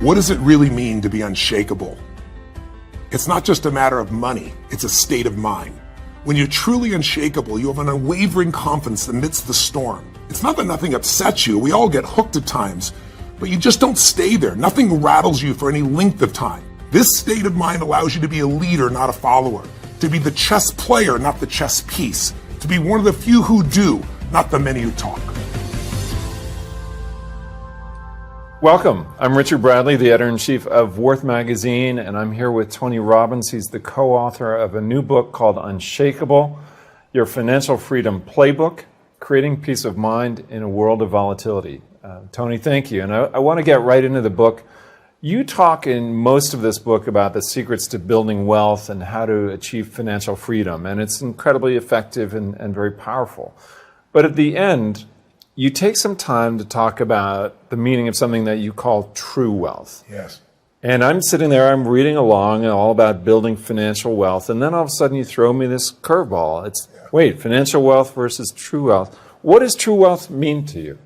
What does it really mean to be unshakable? It's not just a matter of money, it's a state of mind. When you're truly unshakable, you have an unwavering confidence amidst the storm. It's not that nothing upsets you, we all get hooked at times, but you just don't stay there. Nothing rattles you for any length of time. This state of mind allows you to be a leader, not a follower. To be the chess player, not the chess piece. To be one of the few who do, not the many who talk. Welcome. I'm Richard Bradley, the editor-in-chief of Worth Magazine, and I'm here with Tony Robbins. He's the co-author of a new book called Unshakable, Your Financial Freedom Playbook, Creating Peace of Mind in a World of Volatility. Tony, thank you. And I want to get right into the book. You talk in most of this book about the secrets to building wealth and how to achieve financial freedom, and it's incredibly effective and very powerful. But at the end, you take some time to talk about the meaning of something that you call true wealth. Yes. And I'm sitting there, I'm reading along and all about building financial wealth, and then all of a sudden you throw me this curveball. Wait, financial wealth versus true wealth. What does true wealth mean to you?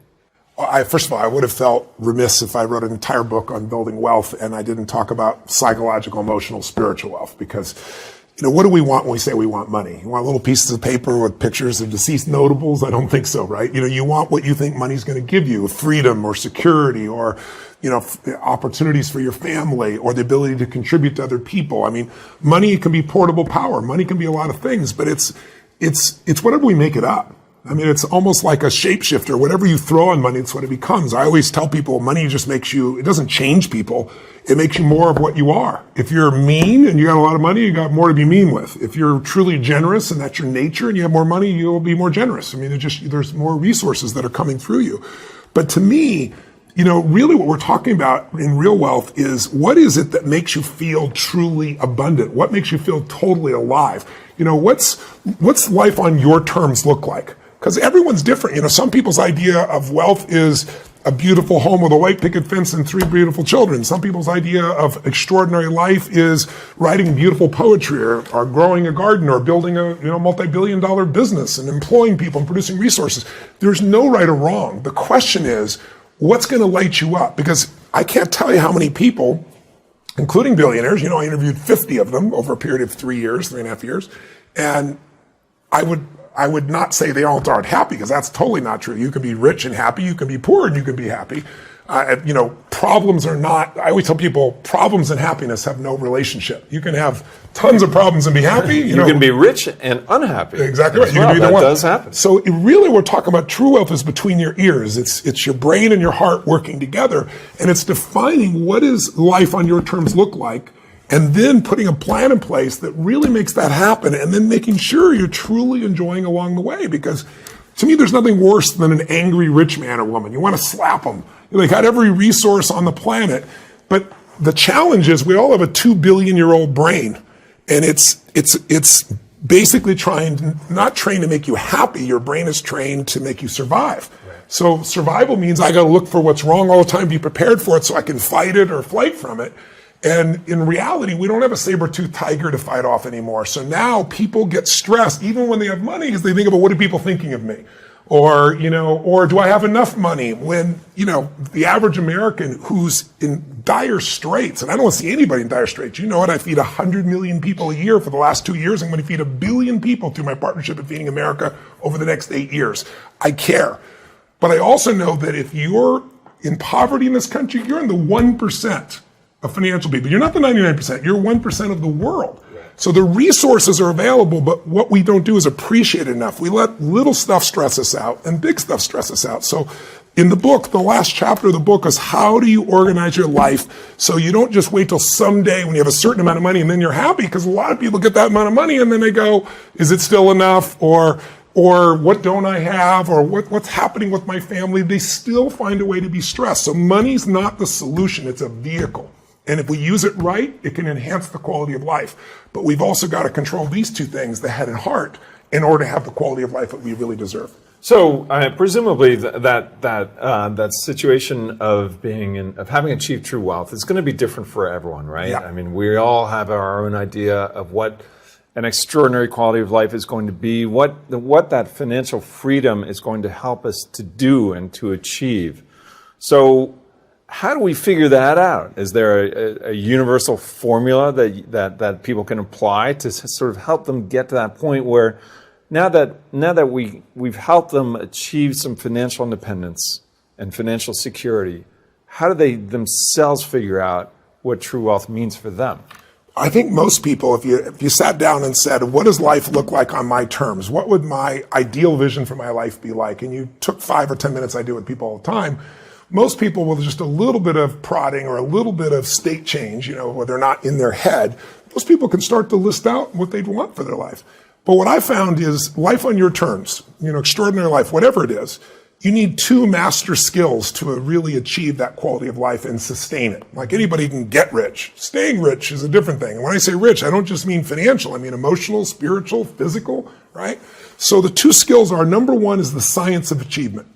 First of all, I would have felt remiss if I wrote an entire book on building wealth and I didn't talk about psychological, emotional, spiritual wealth, because what do we want when we say we want money? You want little pieces of paper with pictures of deceased notables? I don't think so, right? You want what you think money's going to give you, freedom or security or, opportunities for your family or the ability to contribute to other people. I mean, money can be portable power. Money can be a lot of things, but it's whatever we make it up. I mean, it's almost like a shapeshifter. Whatever you throw on money, it's what it becomes. I always tell people money just makes you, it doesn't change people. It makes you more of what you are. If you're mean and you got a lot of money, you got more to be mean with. If you're truly generous and that's your nature and you have more money, you'll be more generous. I mean, there's more resources that are coming through you. But to me, really what we're talking about in real wealth is what is it that makes you feel truly abundant? What makes you feel totally alive? What's life on your terms look like? Because everyone's different. Some people's idea of wealth is a beautiful home with a white picket fence and 3 beautiful children. Some people's idea of extraordinary life is writing beautiful poetry or growing a garden or building a multi-billion-dollar business and employing people and producing resources. There's no right or wrong. The question is, what's going to light you up? Because I can't tell you how many people, including billionaires, I interviewed 50 of them over a period of 3.5 years, and I would not say they all aren't happy, because that's totally not true. You can be rich and happy, you can be poor and you can be happy. Problems are not, I always tell people, problems and happiness have no relationship. You can have tons of problems and be happy. You can be rich and unhappy. Exactly right. You can be that one. Does happen. So really we're talking about true wealth is between your ears. It's your brain and your heart working together, and it's defining what does life on your terms look like, and then putting a plan in place that really makes that happen, and then making sure you're truly enjoying along the way. Because to me, there's nothing worse than an angry rich man or woman. You want to slap them. They got every resource on the planet. But the challenge is we all have a 2 billion-year-old brain, and it's basically not trained to make you happy. Your brain is trained to make you survive. Right. So survival means I got to look for what's wrong all the time, be prepared for it so I can fight it or flight from it. And in reality, we don't have a saber-toothed tiger to fight off anymore. So now people get stressed, even when they have money, because they think about, what are people thinking of me? Or do I have enough money? When, the average American who's in dire straits, and I don't want to see anybody in dire straits. You know what? I feed 100 million people a year for the last 2 years. I'm going to feed 1 billion people through my partnership at Feeding America over the next 8 years. I care. But I also know that if you're in poverty in this country, you're in the 1% of financial people. You're not the 99%, you're 1% of the world. Right. So the resources are available, but what we don't do is appreciate it enough. We let little stuff stress us out and big stuff stress us out. So in the book, the last chapter of the book is how do you organize your life so you don't just wait till someday when you have a certain amount of money and then you're happy, because a lot of people get that amount of money and then they go, is it still enough? Or what don't I have? Or what's happening with my family? They still find a way to be stressed. So money's not the solution, it's a vehicle. And if we use it right, it can enhance the quality of life. But we've also got to control these two things, the head and heart, in order to have the quality of life that we really deserve. So presumably that situation of having achieved true wealth is going to be different for everyone, right? Yeah. I mean, we all have our own idea of what an extraordinary quality of life is going to be, what that financial freedom is going to help us to do and to achieve. So how do we figure that out? Is there a universal formula that people can apply to sort of help them get to that point where now that we've helped them achieve some financial independence and financial security, how do they themselves figure out what true wealth means for them? I think most people, if you sat down and said, what does life look like on my terms? What would my ideal vision for my life be like? And you took 5 or 10 minutes, I do with people all the time. Most people with just a little bit of prodding or a little bit of state change, where they're not in their head, most people can start to list out what they'd want for their life. But what I found is life on your terms, extraordinary life, whatever it is, you need 2 master skills to really achieve that quality of life and sustain it. Like anybody can get rich. Staying rich is a different thing. And when I say rich, I don't just mean financial. I mean emotional, spiritual, physical, right? So the 2 skills are, number 1 is the science of achievement.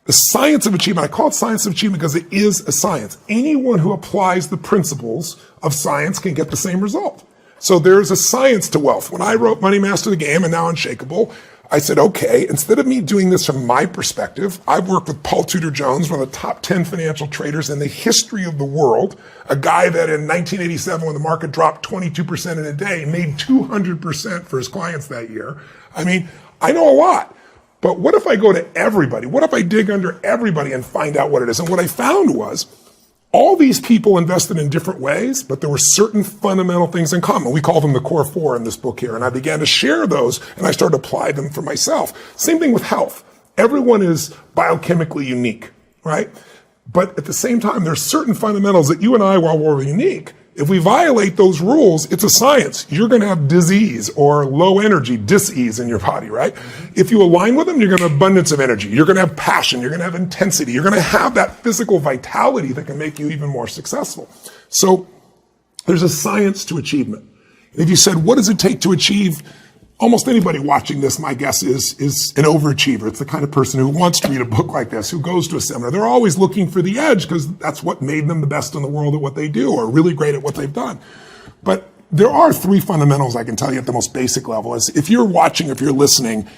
The science of achievement, I call it science of achievement because it is a science. Anyone who applies the principles of science can get the same result. So there's a science to wealth. When I wrote Money Master the Game and now Unshakable, I said, okay, instead of me doing this from my perspective, I've worked with Paul Tudor Jones, one of the top 10 financial traders in the history of the world, a guy that in 1987, when the market dropped 22% in a day, made 200% for his clients that year. I mean, I know a lot. But what if I go to everybody? What if I dig under everybody and find out what it is? And what I found was all these people invested in different ways, but there were certain fundamental things in common. We call them the core 4 in this book here. And I began to share those and I started to apply them for myself. Same thing with health. Everyone is biochemically unique, right? But at the same time, there's certain fundamentals that you and I, while we're unique, if we violate those rules, it's a science. You're going to have disease or low energy, dis-ease in your body, right? If you align with them, you're going to have abundance of energy. You're going to have passion. You're going to have intensity. You're going to have that physical vitality that can make you even more successful. So there's a science to achievement. If you said, what does it take to achieve? Almost anybody watching this, my guess is an overachiever. It's the kind of person who wants to read a book like this, who goes to a seminar. They're always looking for the edge because that's what made them the best in the world at what they do or really great at what they've done. But there are 3 fundamentals I can tell you at the most basic level. Is if you're watching, if you're listening,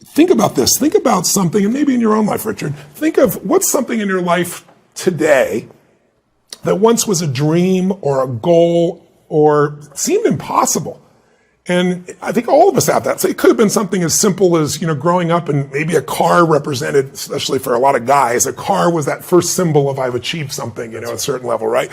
think about this. Think about something, and maybe in your own life, Richard, think of what's something in your life today that once was a dream or a goal or seemed impossible. And I think all of us have that. So it could have been something as simple as, growing up and maybe a car represented, especially for a lot of guys, a car was that first symbol of I've achieved something, at a certain level, right?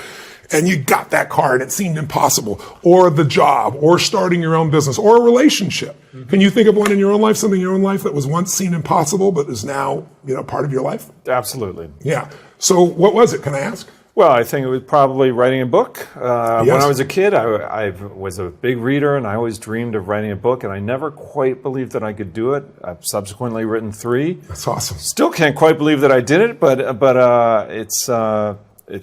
And you got that car and it seemed impossible. Or the job, or starting your own business, or a relationship. Mm-hmm. Can you think of one in your own life, something in your own life that was once seen impossible, but is now, part of your life? Absolutely. Yeah. So what was it? Can I ask? Well, I think it was probably writing a book. Yes. When I was a kid, I was a big reader, and I always dreamed of writing a book, and I never quite believed that I could do it. I've subsequently written 3. That's awesome. Still can't quite believe that I did it, but it's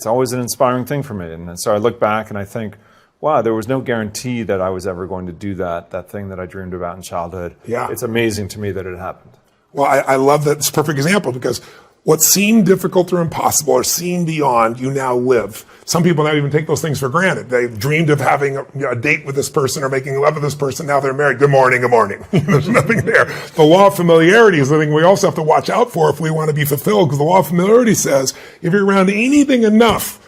always an inspiring thing for me. And so I look back and I think, wow, there was no guarantee that I was ever going to do that thing that I dreamed about in childhood. Yeah. It's amazing to me that it happened. Well, I love that. It's a perfect example because what seemed difficult or impossible or seemed beyond, you now live. Some people don't even take those things for granted. They dreamed of having a date with this person or making love with this person. Now they're married. Good morning, good morning. There's nothing there. The law of familiarity is the thing we also have to watch out for if we want to be fulfilled, because the law of familiarity says if you're around anything enough,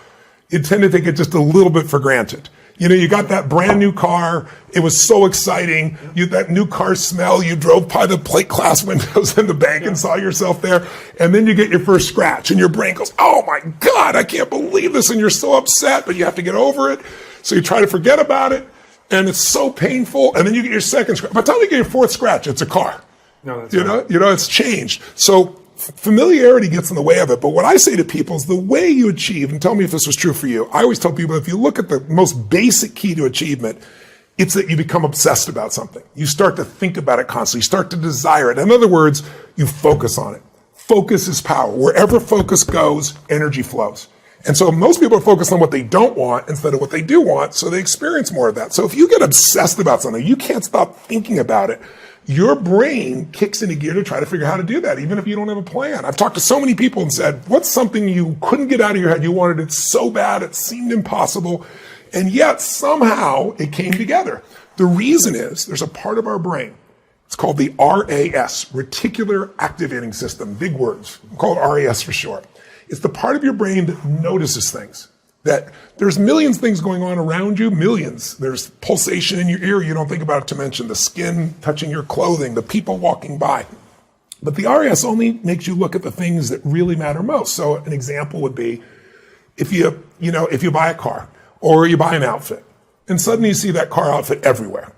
you tend to take it just a little bit for granted. You got that brand new car. It was so exciting. That new car smell. You drove by the plate glass windows in the bank and saw yourself there. And then you get your first scratch and your brain goes, oh my God, I can't believe this. And you're so upset, but you have to get over it. So you try to forget about it. And it's so painful. And then you get your second scratch. By the time you get your 4th scratch, it's a car. No, that's right. It's changed. So familiarity gets in the way of it. But what I say to people is the way you achieve, and tell me if this was true for you. I always tell people if you look at the most basic key to achievement, it's that you become obsessed about something. You start to think about it constantly. You start to desire it. In other words, you focus on it. Focus is power. Wherever focus goes, energy flows. And so most people are focused on what they don't want instead of what they do want, so they experience more of that. So if you get obsessed about something, you can't stop thinking about it. Your brain kicks into gear to try to figure out how to do that, even if you don't have a plan. I've talked to so many people and said, what's something you couldn't get out of your head? You wanted it so bad, it seemed impossible, and yet somehow it came together. The reason is there's a part of our brain. It's called the RAS, Reticular Activating System. Big words. We call it RAS for short. It's the part of your brain that notices things. That there's millions of things going on around you, millions. There's pulsation in your ear you don't think about, to mention the skin touching your clothing, the people walking by. But the RAS only makes you look at the things that really matter most. So an example would be if you buy a car or you buy an outfit and suddenly you see that car outfit everywhere.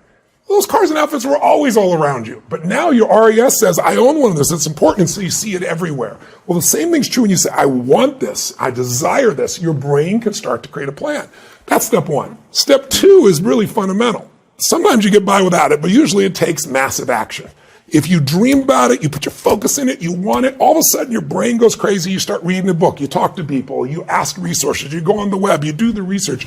Those cars and outfits were always all around you. But now your RAS says, I own one of those. It's important. So you see it everywhere. Well, the same thing's true when you say, I want this. I desire this. Your brain can start to create a plan. That's step one. Step two is really fundamental. Sometimes you get by without it, but usually it takes massive action. If you dream about it, you put your focus in it, you want it, all of a sudden your brain goes crazy, you start reading a book, you talk to people, you ask resources, you go on the web, you do the research.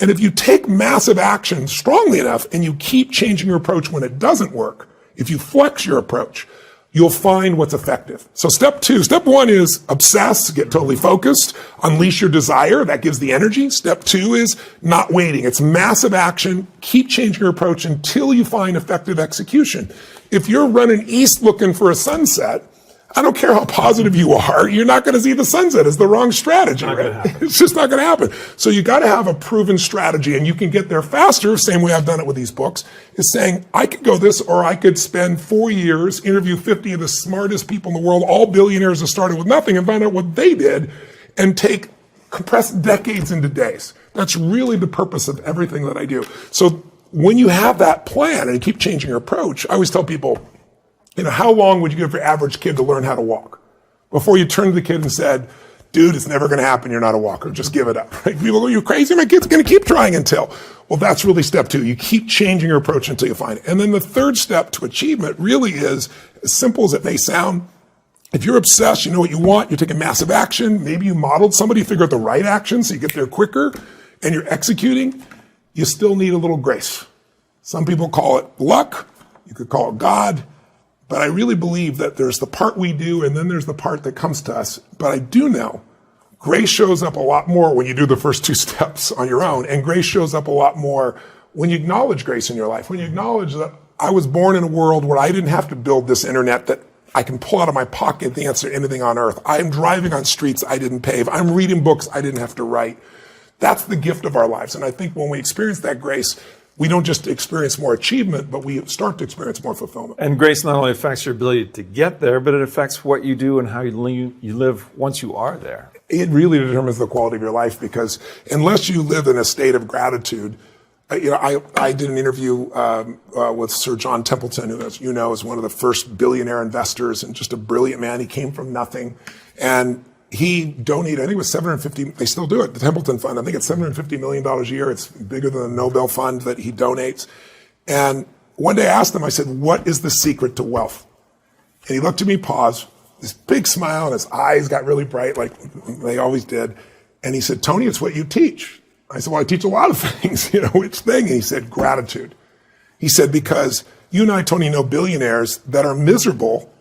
And if you take massive action strongly enough and you keep changing your approach when it doesn't work, if you flex your approach, you'll find what's effective. So step one is obsess, get totally focused, unleash your desire, that gives the energy. Step two is not waiting. It's massive action, keep changing your approach until you find effective execution. If you're running east looking for a sunset, I don't care how positive you are, you're not going to see the sunset. It's the wrong strategy, right? It's just not going to happen. So you got to have a proven strategy, and you can get there faster, same way I've done it with these books, is saying, I could go this, or I could spend 4 years, interview 50 of the smartest people in the world, all billionaires that started with nothing, and find out what they did, and compress decades into days. That's really the purpose of everything that I do. So when you have that plan and you keep changing your approach, I always tell people, how long would you give your average kid to learn how to walk? Before you turned to the kid and said, dude, it's never going to happen. You're not a walker. Just give it up. Right? People go, you're crazy. My kid's going to keep trying until. Well, that's really step two. You keep changing your approach until you find it. And then the third step to achievement really is as simple as it may sound. If you're obsessed, you know what you want, you're taking massive action. Maybe you modeled somebody, figure out the right action so you get there quicker, and you're executing. You still need a little grace. Some people call it luck. You could call it God. But I really believe that there's the part we do, and then there's the part that comes to us. But I do know grace shows up a lot more when you do the first two steps on your own. And grace shows up a lot more when you acknowledge grace in your life. When you acknowledge that I was born in a world where I didn't have to build this internet that I can pull out of my pocket the answer to anything on earth. I'm driving on streets I didn't pave. I'm reading books I didn't have to write. That's the gift of our lives. And I think when we experience that grace, we don't just experience more achievement, but we start to experience more fulfillment. And grace not only affects your ability to get there, but it affects what you do and how you live once you are there. It really determines the quality of your life, because unless you live in a state of gratitude, I did an interview with Sir John Templeton, who, as you know, is one of the first billionaire investors and just a brilliant man. He came from nothing, and he donated, I think it was $750, they still do it, the Templeton Fund, I think it's $750 million a year. It's bigger than the Nobel Fund that he donates. And one day I asked him, I said, what is the secret to wealth? And he looked at me, paused, this big smile, and his eyes got really bright, like they always did. And he said, Tony, it's what you teach. I said, well, I teach a lot of things, which thing? And he said, gratitude. He said, because you and I, Tony, know billionaires that are miserable,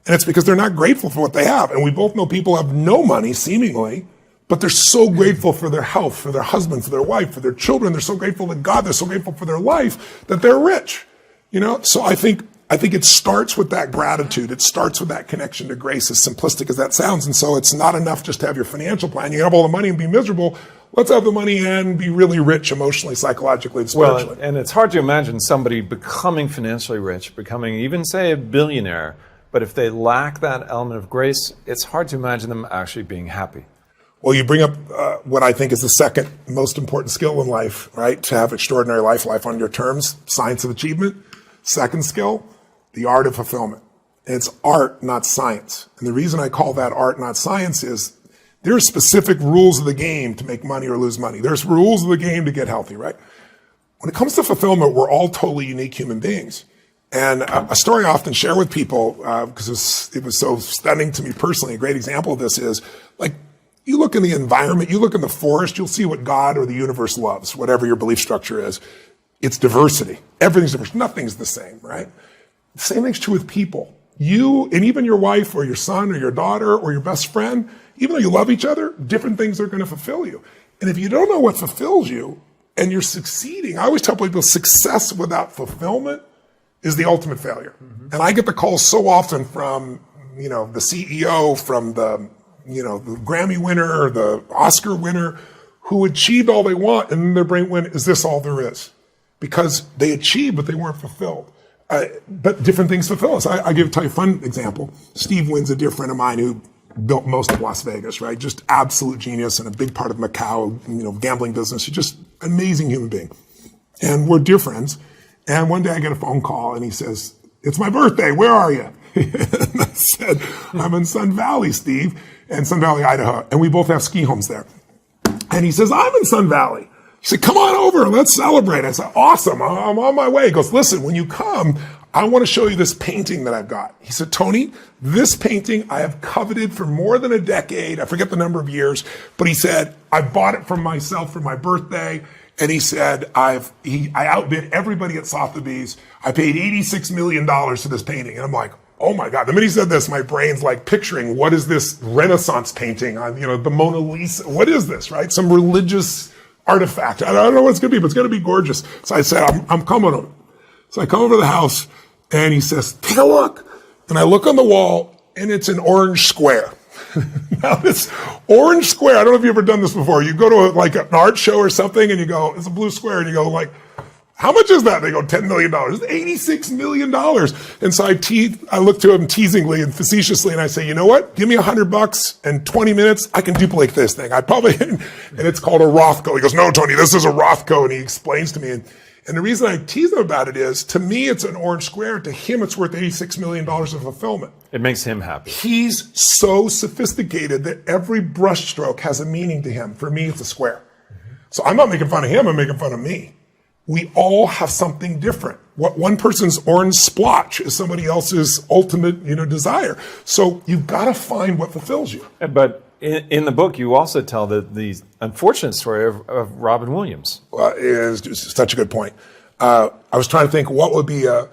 and it's because they're not grateful for what they have. And we both know people have no money, seemingly, but they're so grateful for their health, for their husband, for their wife, for their children. They're so grateful to God. They're so grateful for their life that they're rich. So I think it starts with that gratitude. It starts with that connection to grace, as simplistic as that sounds. And so it's not enough just to have your financial plan. You can have all the money and be miserable. Let's have the money and be really rich emotionally, psychologically, and spiritually. Well, and it's hard to imagine somebody becoming financially rich, becoming even, say, a billionaire. But if they lack that element of grace, it's hard to imagine them actually being happy. Well, you bring up what I think is the second most important skill in life, right? To have extraordinary life on your terms, science of achievement. Second skill, the art of fulfillment. It's art, not science. And the reason I call that art, not science, is there are specific rules of the game to make money or lose money. There's rules of the game to get healthy, right? When it comes to fulfillment, we're all totally unique human beings. And a story I often share with people, because it was so stunning to me personally, a great example of this is, like, you look in the environment, you look in the forest, you'll see what God or the universe loves, whatever your belief structure is. It's diversity. Everything's diverse. Nothing's the same, right? The same thing's true with people. You, and even your wife or your son or your daughter or your best friend, even though you love each other, different things are going to fulfill you. And if you don't know what fulfills you and you're succeeding, I always tell people success without fulfillment is the ultimate failure. Mm-hmm. And I get the calls so often from, the CEO, from the the Grammy winner or the Oscar winner who achieved all they want, and then their brain went, is this all there is? Because they achieved, but they weren't fulfilled. But different things fulfill us. I'll tell you a fun example. Steve Wynn's a dear friend of mine who built most of Las Vegas, right? Just absolute genius and a big part of Macau, gambling business. He's just an amazing human being. And we're dear friends. And one day I get a phone call and he says, it's my birthday. Where are you? And I said, I'm in Sun Valley, Steve, and Sun Valley, Idaho. And we both have ski homes there. And he says, I'm in Sun Valley. He said, come on over, let's celebrate. I said, awesome, I'm on my way. He goes, listen, when you come, I want to show you this painting that I've got. He said, Tony, this painting I have coveted for more than a decade. I forget the number of years, but he said, I bought it for myself for my birthday. And he said, I outbid everybody at Sotheby's. I paid $86 million for this painting. And I'm like, oh my God. The minute he said this, my brain's like picturing, what is this Renaissance painting on, the Mona Lisa? What is this, right? Some religious artifact. I don't know what it's going to be, but it's going to be gorgeous. So I said, I'm coming over. So I come over to the house and he says, take a look. And I look on the wall and it's an orange square. Now this orange square, I don't know if you've ever done this before. You go to an art show or something and you go, it's a blue square, and you go like, how much is that? They go, $10 million. It's $86 million. And so I look to him teasingly and facetiously and I say, you know what? Give me $100 and 20 minutes. I can duplicate this thing. And it's called a Rothko. He goes, no, Tony, this is a Rothko. And he explains to me. And the reason I tease him about it is, to me, it's an orange square. To him, it's worth $86 million of fulfillment. It makes him happy. He's so sophisticated that every brushstroke has a meaning to him. For me, it's a square. So I'm not making fun of him. I'm making fun of me. We all have something different. What one person's orange splotch is somebody else's ultimate, desire. So you've got to find what fulfills you. But in the book, you also tell the unfortunate story of Robin Williams. Well, it is just such a good point. I was trying to think what would be a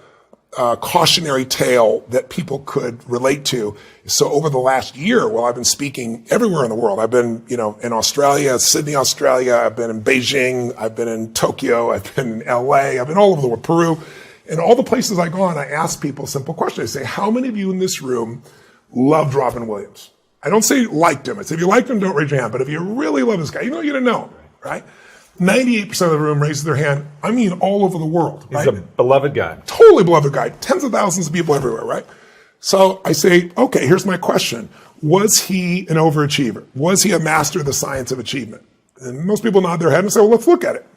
cautionary tale that people could relate to. So over the last year, while I've been speaking everywhere in the world, I've been, in Australia, Sydney, Australia, I've been in Beijing, I've been in Tokyo, I've been in LA, I've been all over the world, Peru. And all the places I go on, I ask people a simple question. I say, how many of you in this room loved Robin Williams? I don't say liked him. I say, if you liked him, don't raise your hand. But if you really love this guy, you didn't know him, right? 98% of the room raises their hand. I mean, all over the world, right? He's a beloved guy. Totally beloved guy. Tens of thousands of people everywhere, right? So I say, okay, here's my question. Was he an overachiever? Was he a master of the science of achievement? And most people nod their head and say, well, let's look at it.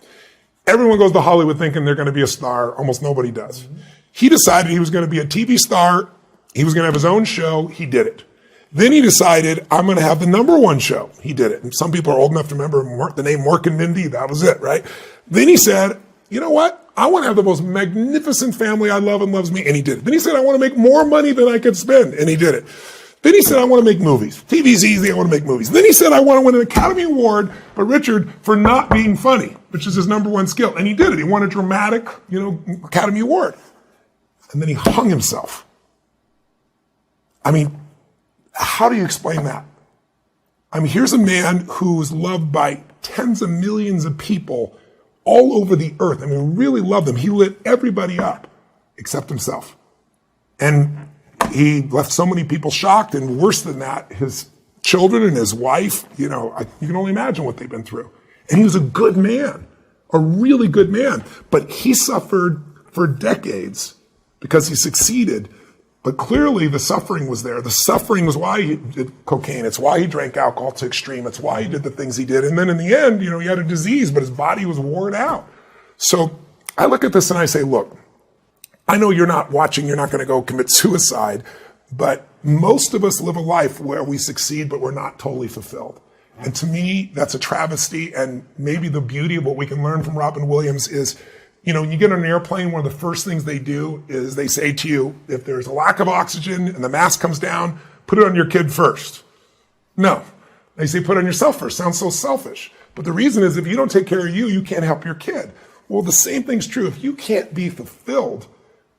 Everyone goes to Hollywood thinking they're going to be a star. Almost nobody does. He decided he was going to be a TV star. He was going to have his own show. He did it. Then he decided, I'm going to have the #1 show. He did it. And some people are old enough to remember the name Mork and Mindy. That was it, right? Then he said, you know what? I want to have the most magnificent family I love and loves me. And he did it. Then he said, I want to make more money than I could spend. And he did it. Then he said, I want to make movies. TV's easy. I want to make movies. Then he said, I want to win an Academy Award, but Richard, for not being funny, which is his #1 skill. And he did it. He won a dramatic, Academy Award. And then he hung himself. I mean, how do you explain that? I mean, here's a man who's loved by tens of millions of people all over the earth. I mean, really loved them. He lit everybody up except himself. And he left so many people shocked, and worse than that, his children and his wife, you can only imagine what they've been through. And he was a good man, a really good man. But he suffered for decades because he succeeded. But clearly the suffering was there. The suffering was why he did cocaine. It's why he drank alcohol to extreme. It's why he did the things he did. And then in the end, he had a disease, but his body was worn out. So I look at this and I say, look, I know you're not watching, you're not going to go commit suicide, but most of us live a life where we succeed, but we're not totally fulfilled. And to me, that's a travesty. And maybe the beauty of what we can learn from Robin Williams is, when you get on an airplane, one of the first things they do is they say to you, if there's a lack of oxygen and the mask comes down, put it on your kid first. No. They say put it on yourself first. Sounds so selfish. But the reason is if you don't take care of you, you can't help your kid. Well, the same thing's true. If you can't be fulfilled,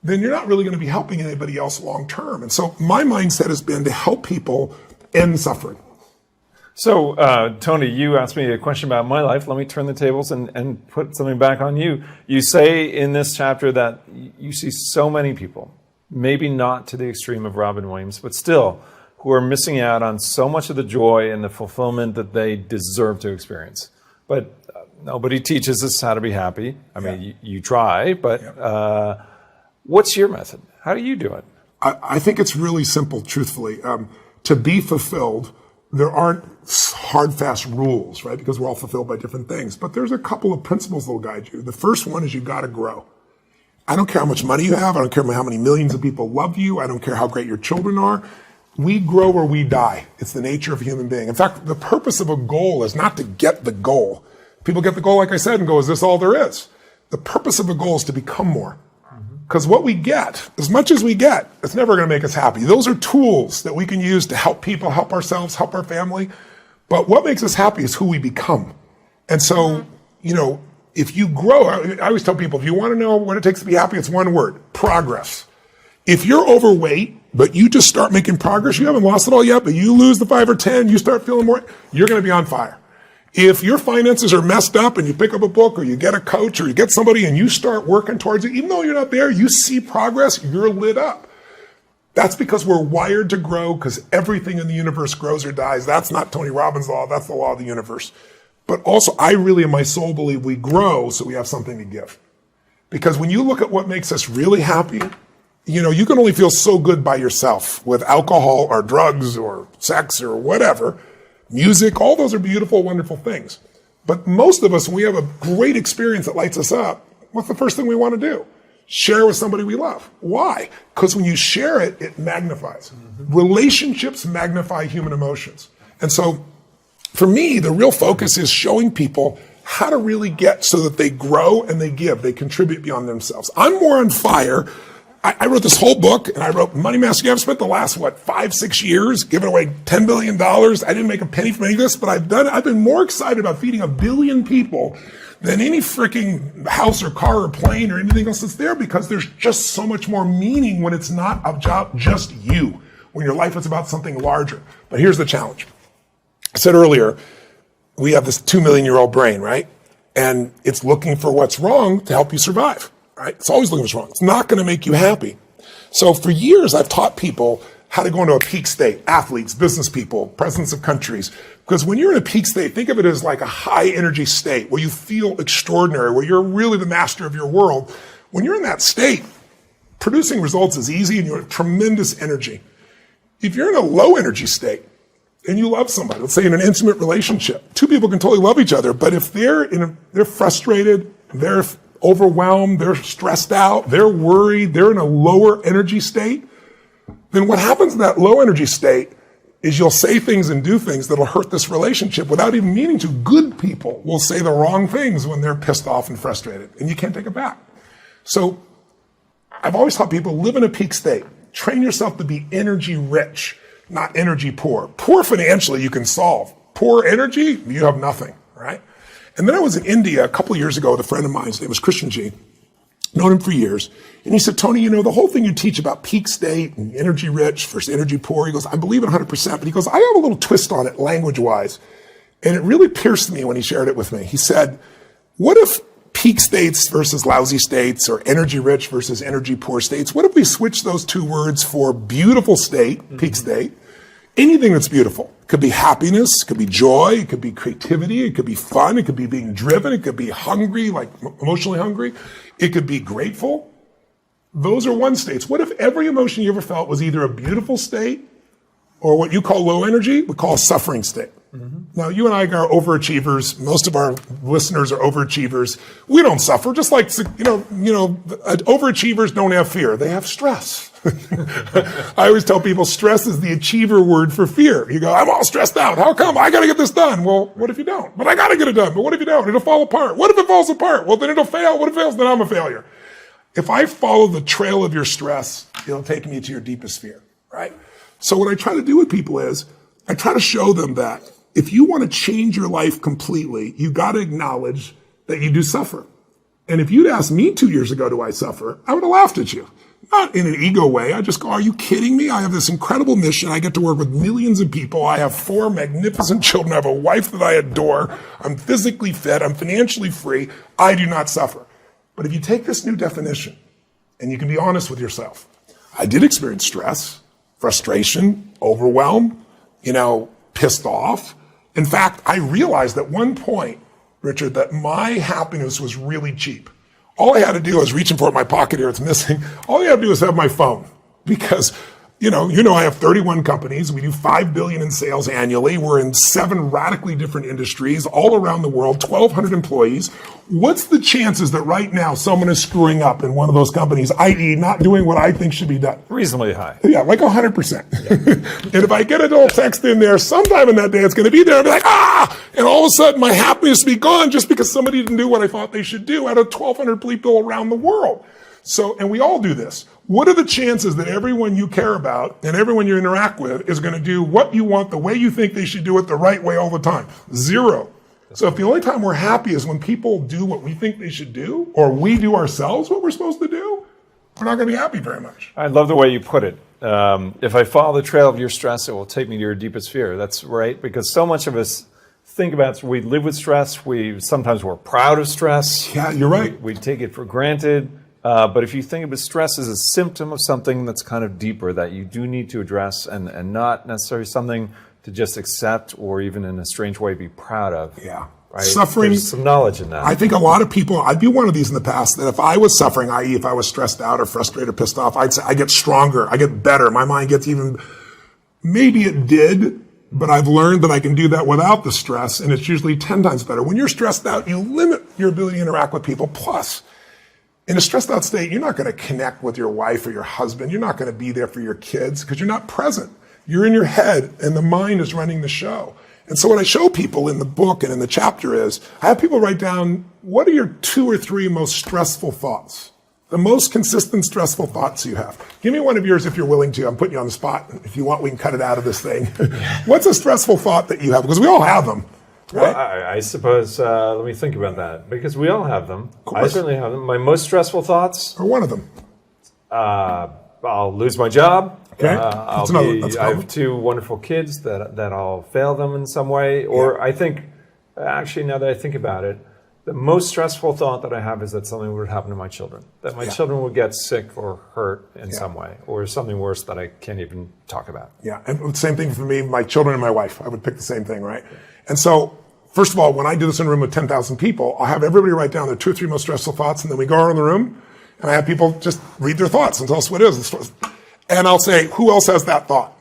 then you're not really going to be helping anybody else long term. And so my mindset has been to help people end suffering. So, Tony, you asked me a question about my life. Let me turn the tables and put something back on you. You say in this chapter that you see so many people, maybe not to the extreme of Robin Williams, but still, who are missing out on so much of the joy and the fulfillment that they deserve to experience. But nobody teaches us how to be happy. I mean, you try, but what's your method? How do you do it? I think it's really simple, truthfully. To be fulfilled, there aren't hard, fast rules, right? Because we're all fulfilled by different things. But there's a couple of principles that will guide you. The first one is you got to grow. I don't care how much money you have. I don't care how many millions of people love you. I don't care how great your children are. We grow or we die. It's the nature of a human being. In fact, the purpose of a goal is not to get the goal. People get the goal, like I said, and go, is this all there is? The purpose of a goal is to become more. Because what we get, as much as we get, it's never going to make us happy. Those are tools that we can use to help people, help ourselves, help our family. But what makes us happy is who we become. And so, if you grow, I always tell people, if you want to know what it takes to be happy, it's one word: progress. If you're overweight, but you just start making progress, you haven't lost it all yet, but you lose the 5 or 10, you start feeling more, you're going to be on fire. If your finances are messed up and you pick up a book or you get a coach or you get somebody and you start working towards it, even though you're not there, you see progress, you're lit up. That's because we're wired to grow, because everything in the universe grows or dies. That's not Tony Robbins' law, that's the law of the universe. But also, I really in my soul believe we grow so we have something to give. Because when you look at what makes us really happy, you can only feel so good by yourself with alcohol or drugs or sex or whatever. Music, all those are beautiful, wonderful things. But most of us, when we have a great experience that lights us up, what's the first thing we want to do? Share with somebody we love. Why? Because when you share it, it magnifies. Relationships magnify human emotions. And so, for me, the real focus is showing people how to really get so that they grow and they give, they contribute beyond themselves. I'm more on fire. I wrote this whole book, and I wrote Money Master. I've spent the last, 5-6 years giving away $10 billion. I didn't make a penny from any of this, but I've been more excited about feeding 1 billion people than any freaking house or car or plane or anything else that's there, because there's just so much more meaning when it's not about just you, when your life is about something larger. But here's the challenge. I said earlier, we have this 2 million-year-old brain, right? And it's looking for what's wrong to help you survive. Right? It's always looking for what's wrong. It's not going to make you happy. So for years, I've taught people how to go into a peak state, athletes, business people, presidents of countries. Because when you're in a peak state, think of it as like a high energy state where you feel extraordinary, where you're really the master of your world. When you're in that state, producing results is easy and you have tremendous energy. If you're in a low energy state and you love somebody, let's say in an intimate relationship, two people can totally love each other, but if they're frustrated, they're overwhelmed, they're stressed out, they're worried, they're in a lower energy state, then what happens in that low energy state is you'll say things and do things that'll hurt this relationship without even meaning to. Good people will say the wrong things when they're pissed off and frustrated, and you can't take it back. So I've always taught people, live in a peak state. Train yourself to be energy rich, not energy poor. Poor financially you can solve. Poor energy, you have nothing, right? And then I was in India a couple of years ago with a friend of mine. His name was Christian G. Known him for years. And he said, Tony, the whole thing you teach about peak state and energy rich versus energy poor, he goes, I believe it 100%. But he goes, I have a little twist on it language-wise. And it really pierced me when he shared it with me. He said, what if peak states versus lousy states, or energy rich versus energy poor states, what if we switch those two words for beautiful state, peak state, anything that's beautiful? It could be happiness, it could be joy, it could be creativity, it could be fun, it could be being driven, it could be hungry, like emotionally hungry, it could be grateful. Those are one states. What if every emotion you ever felt was either a beautiful state or what you call low energy, we call a suffering state? Now, you and I are overachievers. Most of our listeners are overachievers. We don't suffer, just like, overachievers don't have fear. They have stress. I always tell people stress is the achiever word for fear. You go, I'm all stressed out. How come? I got to get this done. Well, what if you don't? But I got to get it done. But what if you don't? It'll fall apart. What if it falls apart? Well, then it'll fail. What if it fails? Then I'm a failure. If I follow the trail of your stress, it'll take me to your deepest fear, right? So what I try to do with people is I try to show them that if you want to change your life completely, you got to acknowledge that you do suffer. And if you'd asked me 2 years ago, do I suffer? I would have laughed at you. Not in an ego way. I just go, are you kidding me? I have this incredible mission. I get to work with millions of people. I have 4 magnificent children. I have a wife that I adore. I'm physically fit. I'm financially free. I do not suffer. But if you take this new definition and you can be honest with yourself, I did experience stress, frustration, overwhelmed, pissed off. In fact, I realized at one point, Richard, that my happiness was really cheap. All I had to do, I was reaching for it in my pocket here, it's missing. All I had to do was have my phone because I have 31 companies. We do $5 billion in sales annually. We're in 7 radically different industries all around the world, 1,200 employees. What's the chances that right now someone is screwing up in one of those companies, i.e. not doing what I think should be done? Reasonably high. Yeah, like 100%. Yeah. And if I get a little text in there sometime in that day, it's going to be there. I'll be like, and all of a sudden my happiness will be gone just because somebody didn't do what I thought they should do out of 1,200 people around the world. So, and we all do this. What are the chances that everyone you care about and everyone you interact with is going to do what you want the way you think they should do it the right way all the time? 0. So if the only time we're happy is when people do what we think they should do, or we do ourselves what we're supposed to do, we're not going to be happy very much. I love the way you put it. If I follow the trail of your stress, it will take me to your deepest fear. That's right, because so much of us think about, we live with stress. Sometimes we're proud of stress. Yeah, you're right. We take it for granted. But if you think of it, stress as a symptom of something that's kind of deeper that you do need to address and not necessarily something to just accept or even in a strange way be proud of. Yeah. Right? Suffering. There's some knowledge in that. I think a lot of people, I'd be one of these in the past, that if I was suffering, i.e. if I was stressed out or frustrated or pissed off, I'd say I get stronger, I get better, my mind gets even, maybe it did, but I've learned that I can do that without the stress, and it's usually 10 times better. When you're stressed out, you limit your ability to interact with people. Plus, in a stressed out state, you're not going to connect with your wife or your husband. You're not going to be there for your kids because you're not present. You're in your head and the mind is running the show. And so what I show people in the book and in the chapter is, I have people write down, what are your 2 or 3 most stressful thoughts? The most consistent stressful thoughts you have. Give me one of yours if you're willing to. I'm putting you on the spot. If you want, we can cut it out of this thing. What's a stressful thought that you have? Because we all have them. Right? Well, I suppose, let me think about that, because we all have them. I certainly have them. My most stressful thoughts? Or one of them. I'll lose my job. Okay. I have 2 wonderful kids that I'll fail them in some way. Or I think, actually, now that I think about it, the most stressful thought that I have is that something would happen to my children. That my children would get sick or hurt in some way, or something worse that I can't even talk about. Yeah, and same thing for me, my children and my wife. I would pick the same thing, right? And so, first of all, when I do this in a room with 10,000 people, I'll have everybody write down their 2 or 3 most stressful thoughts, and then we go around the room, and I have people just read their thoughts and tell us what it is. And I'll say, who else has that thought?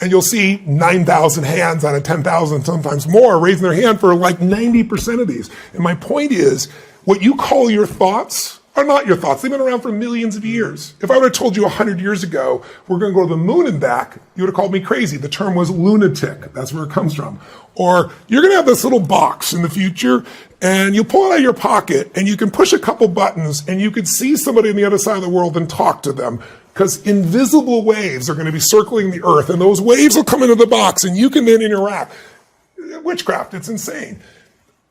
And you'll see 9,000 hands out of 10,000, sometimes more, raising their hand for like 90% of these. And my point is, what you call your thoughts are not your thoughts. They've been around for millions of years. If I would have told you 100 years ago, we're going to go to the moon and back, you would have called me crazy. The term was lunatic. That's where it comes from. Or you're going to have this little box in the future, and you pull it out of your pocket, and you can push a couple buttons, and you could see somebody on the other side of the world and talk to them. Because invisible waves are going to be circling the earth, and those waves will come into the box, and you can then interact. Witchcraft, it's insane.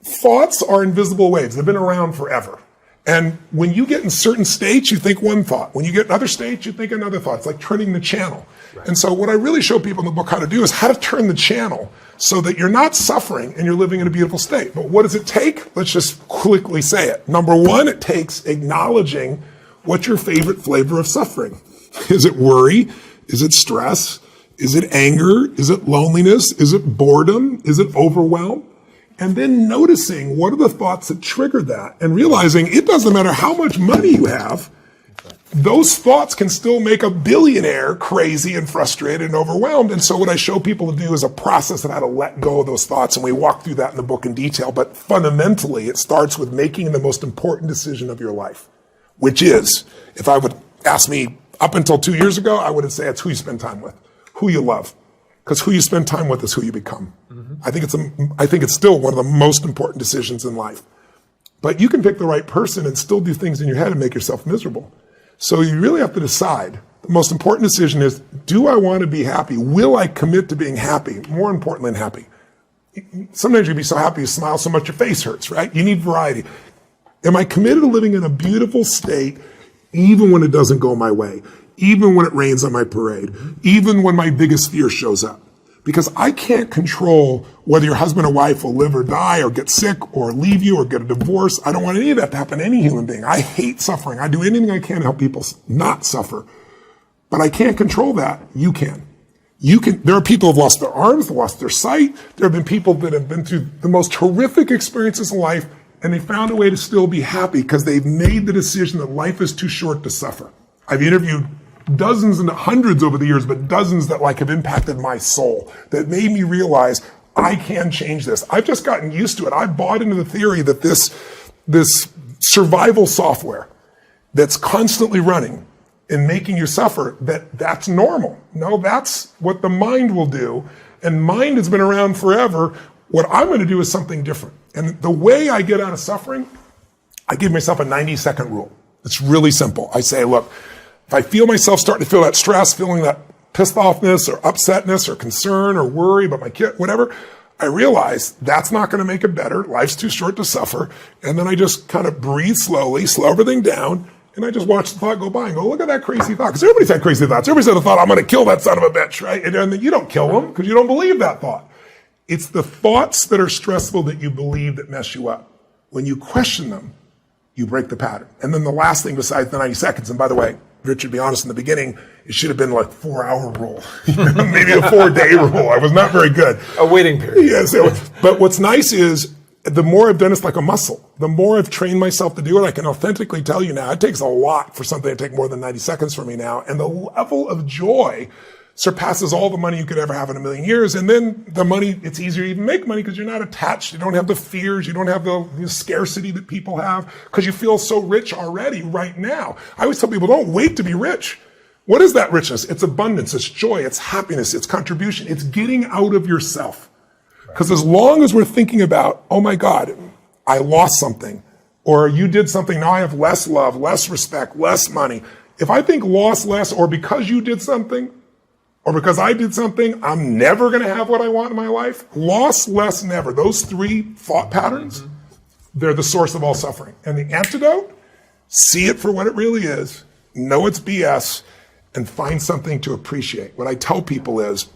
Thoughts are invisible waves. They've been around forever. And when you get in certain states, you think one thought. When you get in other states, you think another thought. It's like turning the channel. Right. And so what I really show people in the book how to do is how to turn the channel so that you're not suffering and you're living in a beautiful state. But what does it take? Let's just quickly say it. Number 1, it takes acknowledging what's your favorite flavor of suffering. Is it worry? Is it stress? Is it anger? Is it loneliness? Is it boredom? Is it overwhelm? And then noticing what are the thoughts that trigger that and realizing it doesn't matter how much money you have, those thoughts can still make a billionaire crazy and frustrated and overwhelmed. And so what I show people to do is a process of how to let go of those thoughts. And we walk through that in the book in detail. But fundamentally, it starts with making the most important decision of your life, which is, if I would ask me up until 2 years ago, I would say it's who you spend time with, who you love. Because who you spend time with is who you become. Mm-hmm. I think it's still one of the most important decisions in life. But you can pick the right person and still do things in your head and make yourself miserable. So you really have to decide. The most important decision is, do I want to be happy? Will I commit to being happy? More important than happy. Sometimes you can be so happy you smile so much your face hurts, right? You need variety. Am I committed to living in a beautiful state even when it doesn't go my way? Even when it rains on my parade, even when my biggest fear shows up. Because I can't control whether your husband or wife will live or die or get sick or leave you or get a divorce. I don't want any of that to happen to any human being. I hate suffering. I do anything I can to help people not suffer. But I can't control that. You can. There are people who have lost their arms, they've lost their sight. There have been people that have been through the most horrific experiences in life, and they found a way to still be happy because they've made the decision that life is too short to suffer. I've interviewed dozens and hundreds over the years, but dozens that have impacted my soul, that made me realize I can change this. I've just gotten used to it. I've bought into the theory that this survival software that's constantly running and making you suffer, that's normal. No, that's what the mind will do. And mind has been around forever. What I'm going to do is something different. And the way I get out of suffering, I give myself a 90-second rule. It's really simple. I say, look, if I feel myself starting to feel that stress, feeling that pissed offness or upsetness or concern or worry about my kid, whatever, I realize that's not going to make it better. Life's too short to suffer. And then I just kind of breathe slowly, slow everything down, and I just watch the thought go by and go, look at that crazy thought. Because everybody's had crazy thoughts. Everybody's had a thought, I'm going to kill that son of a bitch, right? And then you don't kill them because you don't believe that thought. It's the thoughts that are stressful that you believe that mess you up. When you question them, you break the pattern. And then the last thing besides the 90 seconds, and by the way, Richard, be honest, in the beginning, it should have been 4-hour rule, maybe a 4-day rule. I was not very good. A waiting period. Yes. But what's nice is the more I've done, it's like a muscle. The more I've trained myself to do it, I can authentically tell you now, it takes a lot for something to take more than 90 seconds for me now. And the level of joy surpasses all the money you could ever have in a million years. And then the money, it's easier to even make money because you're not attached. You don't have the fears. You don't have the scarcity that people have because you feel so rich already right now. I always tell people, don't wait to be rich. What is that richness? It's abundance. It's joy. It's happiness. It's contribution. It's getting out of yourself. Because as long as we're thinking about, oh my God, I lost something, or you did something, now I have less love, less respect, less money. If I think lost less, or because you did something, or because I did something, I'm never going to have what I want in my life. Loss, less, never. Those three thought patterns, they're the source of all suffering. And the antidote, see it for what it really is, know it's BS, and find something to appreciate. What I tell people is,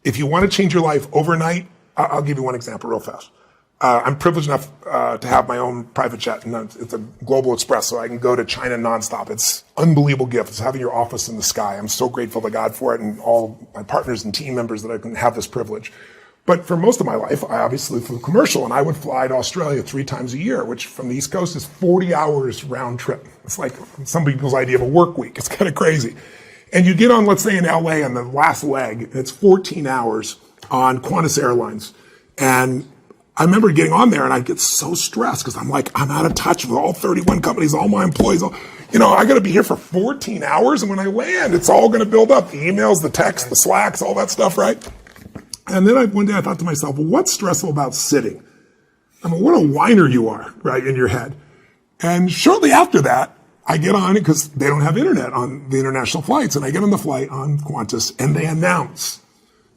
if you want to change your life overnight, I'll give you one example real fast. I'm privileged enough to have my own private jet, and it's a Global Express, so I can go to China nonstop. It's an unbelievable gift. It's having your office in the sky. I'm so grateful to God for it and all my partners and team members that I can have this privilege. But for most of my life, I obviously flew commercial, and I would fly to Australia 3 times a year, which from the East Coast is 40 hours round trip. It's like some people's idea of a work week. It's kind of crazy. And you get on, let's say in LA on the last leg, and it's 14 hours on Qantas Airlines. And I remember getting on there and I get so stressed because I'm like, I'm out of touch with all 31 companies, all my employees. I got to be here for 14 hours. And when I land, it's all going to build up. The emails, the texts, the Slacks, all that stuff, right? And then one day I thought to myself, well, what's stressful about sitting? I mean, what a whiner you are, right, in your head. And shortly after that, I get on it because they don't have internet on the international flights. And I get on the flight on Qantas and they announce,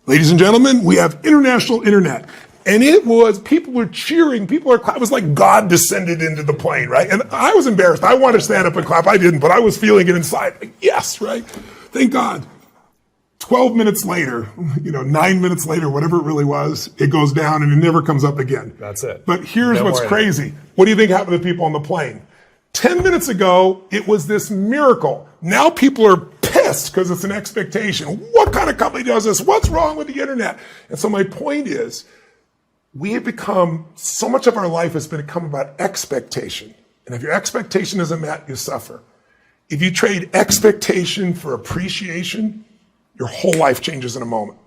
ladies and gentlemen, we have international internet. And people were cheering. It was like God descended into the plane, right? And I was embarrassed. I wanted to stand up and clap. I didn't, but I was feeling it inside. Like, yes, right? Thank God. 12 minutes later, 9 minutes later, whatever it really was, it goes down and it never comes up again. That's it. But here's what's crazy. What do you think happened to people on the plane? 10 minutes ago, it was this miracle. Now people are pissed because it's an expectation. What kind of company does this? What's wrong with the internet? And so my point is, we have become, so much of our life has become about expectation. And if your expectation isn't met, you suffer. If you trade expectation for appreciation, your whole life changes in a moment.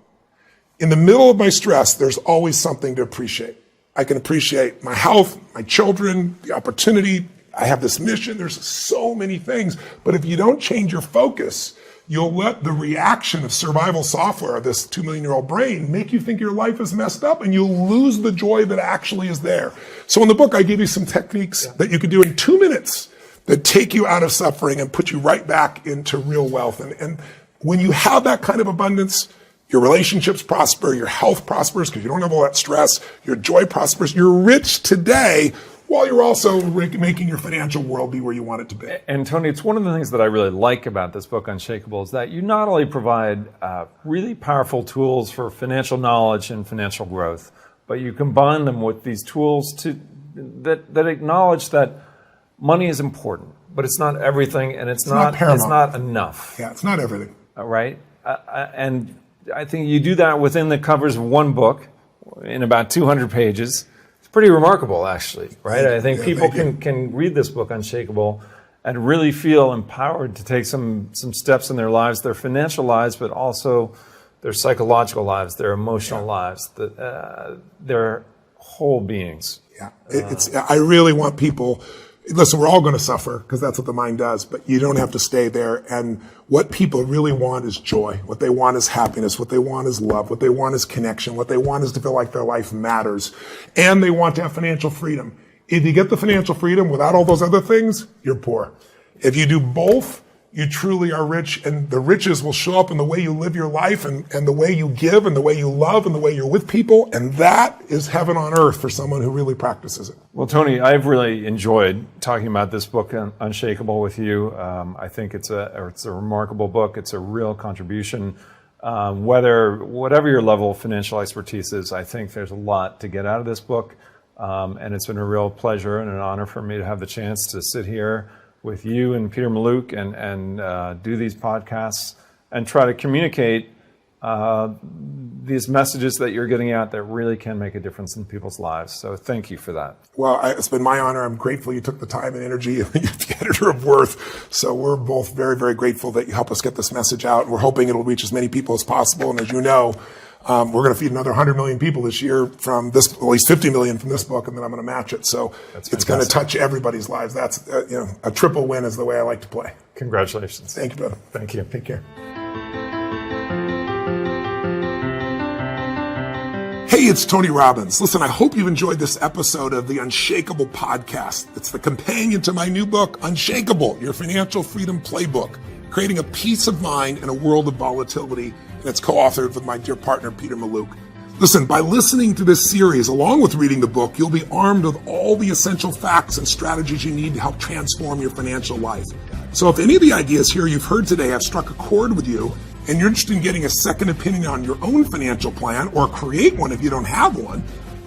In the middle of my stress, there's always something to appreciate. I can appreciate my health, my children, the opportunity. I have this mission. There's so many things. But if you don't change your focus, you'll let the reaction of survival software, this 2 million-year-old brain, make you think your life is messed up, and you'll lose the joy that actually is there. So in the book, I give you some techniques that you can do in 2 minutes that take you out of suffering and put you right back into real wealth. And when you have that kind of abundance, your relationships prosper, your health prospers because you don't have all that stress, your joy prospers, you're rich today while you're also making your financial world be where you want it to be. And Tony, it's one of the things that I really like about this book, Unshakable, is that you not only provide really powerful tools for financial knowledge and financial growth, but you combine them with these tools that acknowledge that money is important, but it's not everything, and it's not enough. Yeah, it's not everything. Right? And I think you do that within the covers of one book in about 200 pages. It's pretty remarkable, actually, right? I think people can read this book, Unshakable, and really feel empowered to take some steps in their lives, their financial lives, but also their psychological lives, their emotional lives, their whole beings. Yeah, I really want people. Listen, we're all going to suffer because that's what the mind does, but you don't have to stay there. And what people really want is joy. What they want is happiness. What they want is love. What they want is connection. What they want is to feel like their life matters. And they want to have financial freedom. If you get the financial freedom without all those other things, you're poor. If you do both, you truly are rich, and the riches will show up in the way you live your life and the way you give and the way you love and the way you're with people. And that is heaven on earth for someone who really practices it. Well, Tony, I've really enjoyed talking about this book, Unshakable, with you. I think it's a remarkable book. It's a real contribution. Whatever your level of financial expertise is, I think there's a lot to get out of this book. And it's been a real pleasure and an honor for me to have the chance to sit here with you and Peter Mallouk and do these podcasts and try to communicate these messages that you're getting out that really can make a difference in people's lives. So thank you for that. Well, it's been my honor. I'm grateful you took the time and energy. You're the editor of Worth. So we're both very, very grateful that you help us get this message out. And we're hoping it'll reach as many people as possible. And as you know, we're going to feed another 100 million people this year from this, at least 50 million from this book, and then I'm going to match it. So it's going to touch everybody's lives. That's a triple win is the way I like to play. Congratulations. Thank you, brother. Thank you. Take care. Hey, it's Tony Robbins. Listen, I hope you've enjoyed this episode of the Unshakable podcast. It's the companion to my new book, Unshakable, Your Financial Freedom Playbook, Creating a Peace of Mind in a World of Volatility. And it's co-authored with my dear partner, Peter Mallouk. Listen, by listening to this series, along with reading the book, you'll be armed with all the essential facts and strategies you need to help transform your financial life. So if any of the ideas here you've heard today have struck a chord with you, and you're interested in getting a second opinion on your own financial plan, or create one if you don't have one,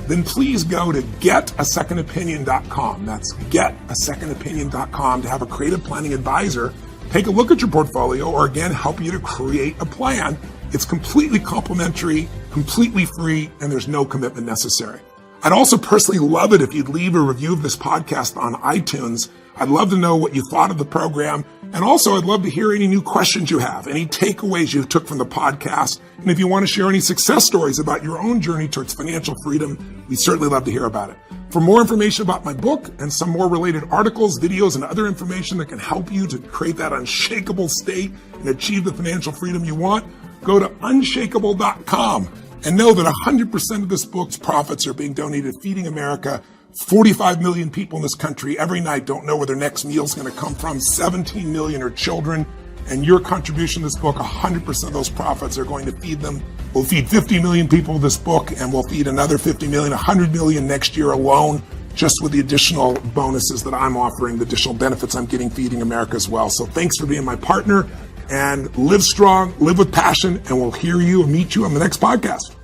then please go to getasecondopinion.com. That's getasecondopinion.com to have a creative planning advisor take a look at your portfolio, or again, help you to create a plan. It's completely complimentary, completely free, and there's no commitment necessary. I'd also personally love it if you'd leave a review of this podcast on iTunes. I'd love to know what you thought of the program. And also, I'd love to hear any new questions you have, any takeaways you took from the podcast. And if you want to share any success stories about your own journey towards financial freedom, we'd certainly love to hear about it. For more information about my book and some more related articles, videos, and other information that can help you to create that unshakable state and achieve the financial freedom you want, go to unshakable.com and know that 100% of this book's profits are being donated to Feeding America. 45 million people in this country every night don't know where their next meal is going to come from. 17 million are children. And your contribution to this book, 100% of those profits are going to feed them. We'll feed 50 million people this book, and we'll feed another 50 million, 100 million next year alone, just with the additional bonuses that I'm offering, the additional benefits I'm getting Feeding America as well. So thanks for being my partner, and live strong, live with passion, and we'll hear you and meet you on the next podcast.